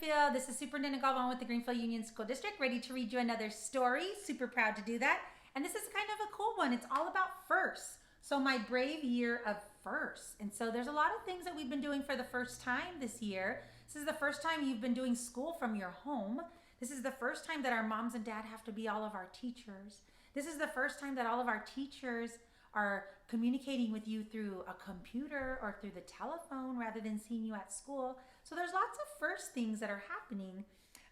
Greenfield. This is Superintendent Galvan with the Greenfield Union School District, ready to read you another story. Super proud to do that. And this is kind of a cool one. It's all about firsts. So my brave year of firsts. And so there's a lot of things that we've been doing for the first time this year. This is the first time you've been doing school from your home. This is the first time that our moms and dad have to be all of our teachers. This is the first time that all of our teachers are communicating with you through a computer or through the telephone rather than seeing you at school. So there's lots of first things that are happening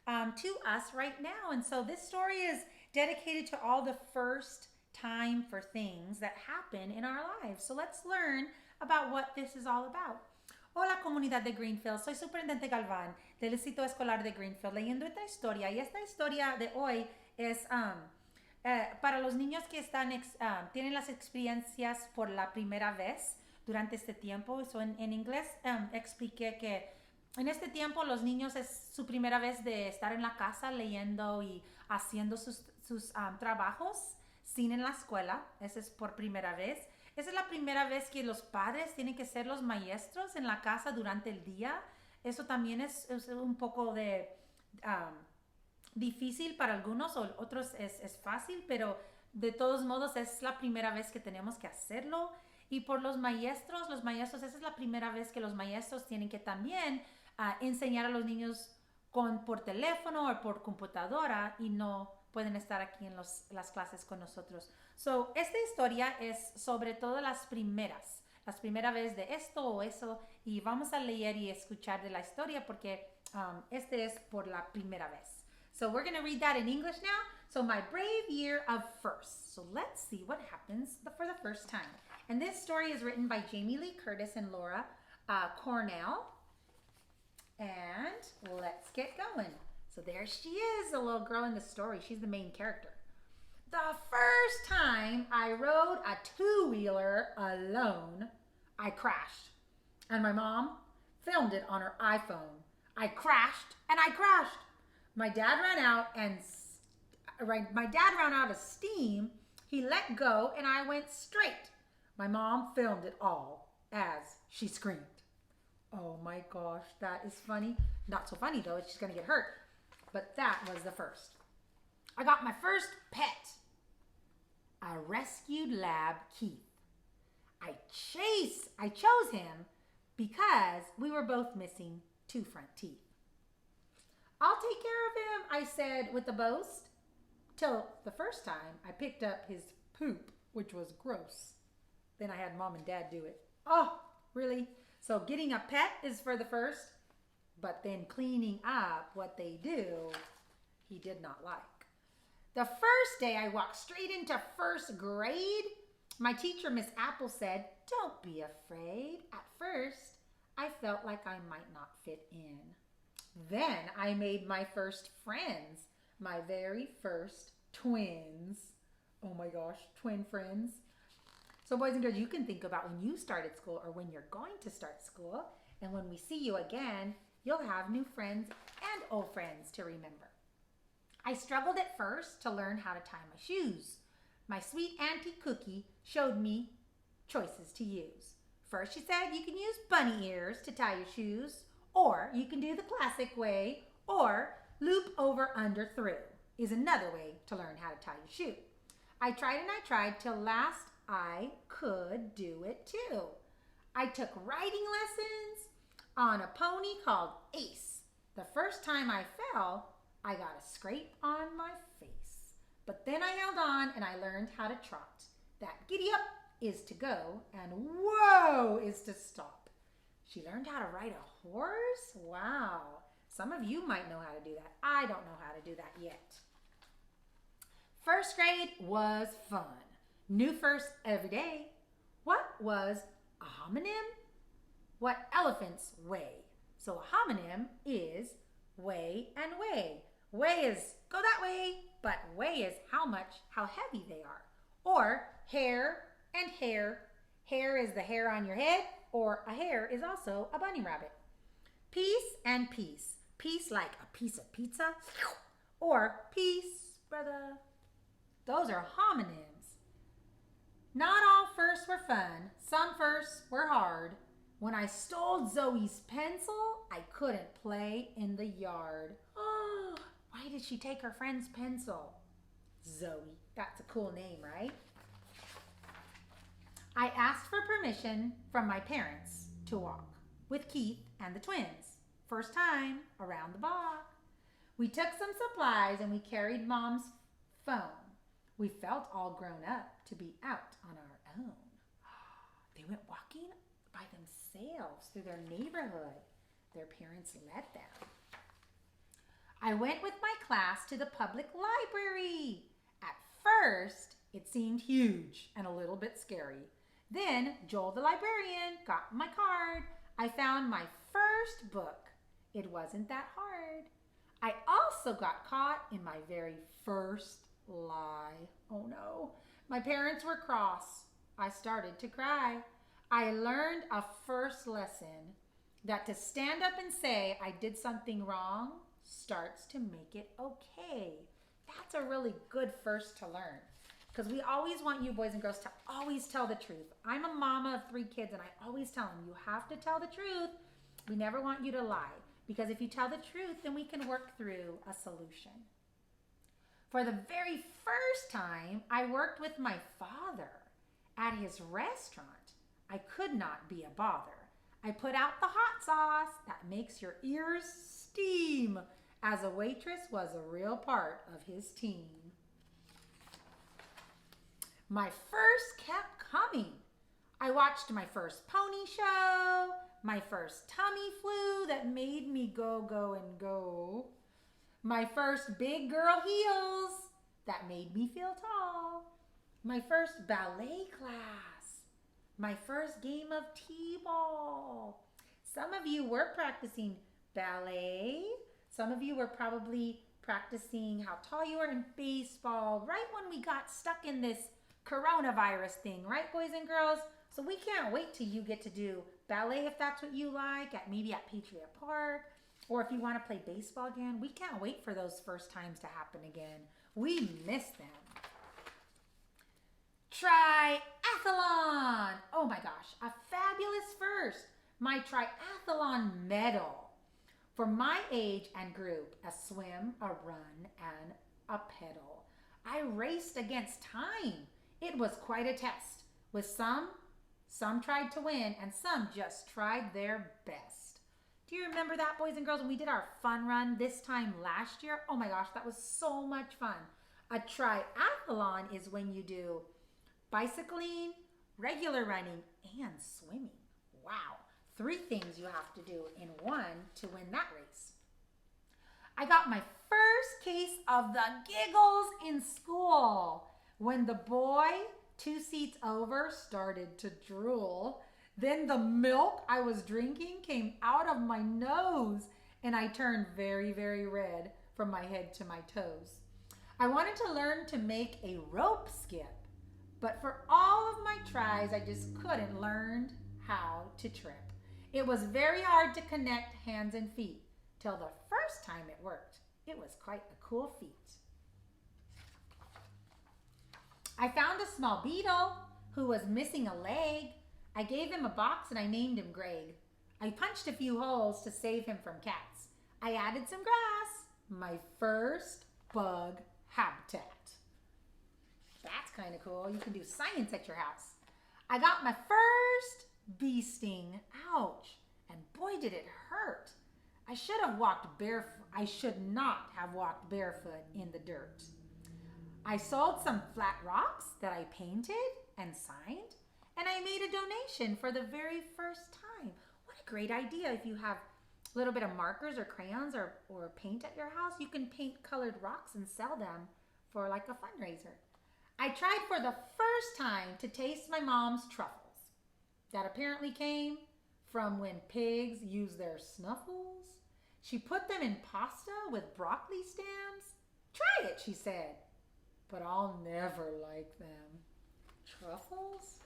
to us right now. And so this story is dedicated to all the first time for things that happen in our lives. So let's learn about what this is all about. Hola, comunidad de Greenfield. Soy Superintendente Galvan del Distrito Escolar de Greenfield leyendo esta historia. Y esta historia de hoy es para los niños que tienen las experiencias por la primera vez durante este tiempo. So en inglés expliqué que en este tiempo los niños es su primera vez de estar en la casa leyendo y haciendo sus trabajos sin en la escuela. Esa es por primera vez. Esa es la primera vez que los padres tienen que ser los maestros en la casa durante el día. Eso también es un poco de difícil para algunos, o otros es fácil, pero de todos modos es la primera vez que tenemos que hacerlo. Y por los maestros, esa es la primera vez que los maestros tienen que también enseñar a los niños por teléfono o por computadora y no pueden estar aquí en las clases con nosotros. So, esta historia es sobre todo las primeras vez de esto o eso, y vamos a leer y escuchar de la historia porque este es por la primera vez. So we're going to read that in English now. So my brave year of first. So let's see what happens for the first time. And this story is written by Jamie Lee Curtis and Laura Cornell. And let's get going. So there she is, the little girl in the story. She's the main character. The first time I rode a two-wheeler alone, I crashed. And my mom filmed it on her iPhone. I crashed and I crashed. My dad ran out of steam. He let go and I went straight. My mom filmed it all as she screamed. Oh my gosh, that is funny. Not so funny though, she's gonna get hurt. But that was the first. I got my first pet, a rescued lab, Keith. I chose him because we were both missing 2 front teeth. I'll take care of him, I said with a boast, till the first time I picked up his poop, which was gross. Then I had mom and dad do it. Oh, really? So getting a pet is for the first, but then cleaning up what they do, he did not like. The first day I walked straight into first grade, my teacher, Miss Apple, said, "Don't be afraid." At first, I felt like I might not fit in. Then I made my first friends, my very first twins. Oh my gosh, twin friends. So boys and girls, you can think about when you started school or when you're going to start school. And when we see you again, you'll have new friends and old friends to remember. I struggled at first to learn how to tie my shoes. My sweet Auntie Cookie showed me choices to use. First, she said you can use bunny ears to tie your shoes, or you can do the classic way, or loop over under through is another way to learn how to tie your shoe. I tried till last I could do it too. I took riding lessons on a pony called Ace. The first time I fell, I got a scrape on my face. But then I held on and I learned how to trot. That giddy up is to go and whoa is to stop. She learned how to ride a horse? Wow. Some of you might know how to do that. I don't know how to do that yet. First grade was fun. New first every day. What was a homonym? What elephants weigh? So a homonym is weigh and weigh. Weigh is go that way, but weigh is how heavy they are. Or hair and hair. Hair is the hair on your head, or a hare is also a bunny rabbit. Piece and piece. Piece like a piece of pizza, or peace, brother. Those are homonyms. Not all firsts were fun. Some firsts were hard. When I stole Zoe's pencil, I couldn't play in the yard. Oh, why did she take her friend's pencil? Zoe. That's a cool name, right? I asked for permission from my parents to walk with Keith and the twins. First time around the block. We took some supplies and we carried Mom's phone. We felt all grown up to be out on our own. They went walking by themselves through their neighborhood. Their parents led them. I went with my class to the public library. At first, it seemed huge and a little bit scary. Then Joel the librarian got my card. I found my first book. It wasn't that hard. I also got caught in my very first lie. Oh no, my parents were cross. I started to cry. I learned a first lesson that to stand up and say I did something wrong starts to make it okay. That's a really good first to learn. Because we always want you boys and girls to always tell the truth. I'm a mama of 3 kids and I always tell them you have to tell the truth. We never want you to lie. Because if you tell the truth, then we can work through a solution. For the very first time, I worked with my father at his restaurant. I could not be a bother. I put out the hot sauce that makes your ears steam, as a waitress was a real part of his team. My first kept coming. I watched my first pony show, my first tummy flu that made me go, go, and go. My first big girl heels that made me feel tall. My first ballet class. My first game of t-ball. Some of you were practicing ballet. Some of you were probably practicing how tall you are in baseball right when we got stuck in this coronavirus thing, right, boys and girls? So we can't wait till you get to do ballet if that's what you like, maybe at Patriot Park, or if you want to play baseball again. We can't wait for those first times to happen again. We miss them. Triathlon. Oh my gosh, a fabulous first. My triathlon medal. For my age and group, a swim, a run, and a pedal. I raced against time. It was quite a test. With some tried to win, and some just tried their best. Do you remember that, boys and girls, when we did our fun run this time last year? Oh my gosh, that was so much fun. A triathlon is when you do bicycling, regular running, and swimming. Wow, 3 things you have to do in one to win that race. I got my first case of the giggles in school when the boy 2 seats over started to drool. Then the milk I was drinking came out of my nose and I turned very, very red from my head to my toes. I wanted to learn to make a rope skip, but for all of my tries, I just couldn't learn how to trip. It was very hard to connect hands and feet till the first time it worked. It was quite a cool feat. I found a small beetle who was missing a leg. I gave him a box and I named him Greg. I punched a few holes to save him from cats. I added some grass, my first bug habitat. That's kind of cool. You can do science at your house. I got my first bee sting. Ouch. And boy, did it hurt. I should not have walked barefoot in the dirt. I sold some flat rocks that I painted and signed, and I made a donation for the very first time. What a great idea. If you have a little bit of markers or crayons or paint at your house, you can paint colored rocks and sell them for like a fundraiser. I tried for the first time to taste my mom's truffles. That apparently came from when pigs use their snuffles. She put them in pasta with broccoli stems. Try it, she said, but I'll never like them. Truffles?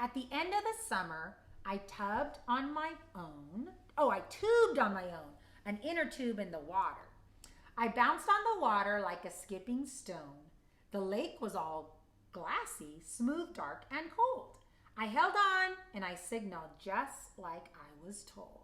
At the end of the summer, I tubed on my own. I tubed on my own, an inner tube in the water. I bounced on the water like a skipping stone. The lake was all glassy, smooth, dark, and cold. I held on and I signaled just like I was told.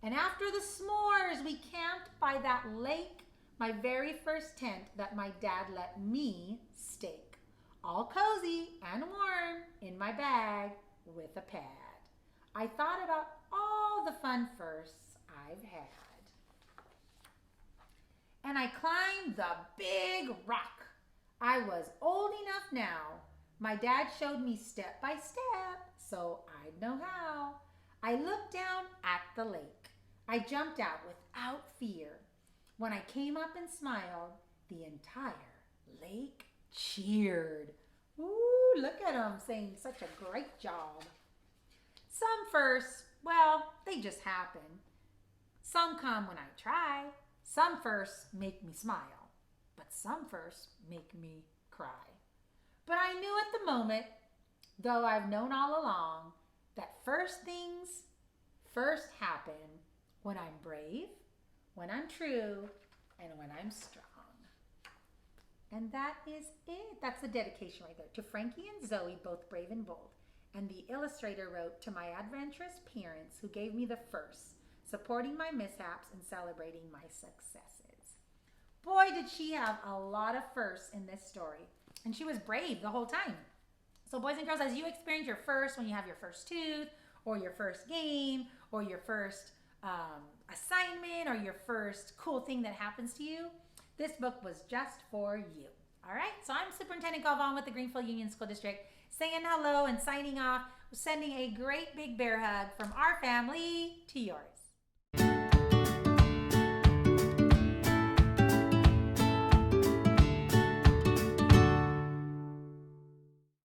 And after the s'mores, we camped by that lake, my very first tent that my dad let me stake, all cozy and warm in my bag with a pad. I thought about all the fun firsts I've had. And I climbed the big rock. I was old enough now. My dad showed me step by step, so I'd know how. I looked down at the lake. I jumped out without fear. When I came up and smiled, the entire lake cheered. Ooh, look at them saying such a great job. Some firsts, well, they just happen. Some come when I try. Some firsts make me smile, but some firsts make me cry. But I knew at the moment, though I've known all along, that first things first happen when I'm brave, when I'm true, and when I'm strong. And that is it. That's the dedication right there to Frankie and Zoe, both brave and bold. And the illustrator wrote, to my adventurous parents who gave me the first, supporting my mishaps and celebrating my successes. Boy, did she have a lot of firsts in this story. And she was brave the whole time. So boys and girls, as you experience your first, when you have your first tooth, or your first game, or your first assignment, or your first cool thing that happens to you, this book was just for you. All right, so I'm Superintendent Galvan with the Greenfield Union School District, saying hello and signing off, sending a great big bear hug from our family to yours.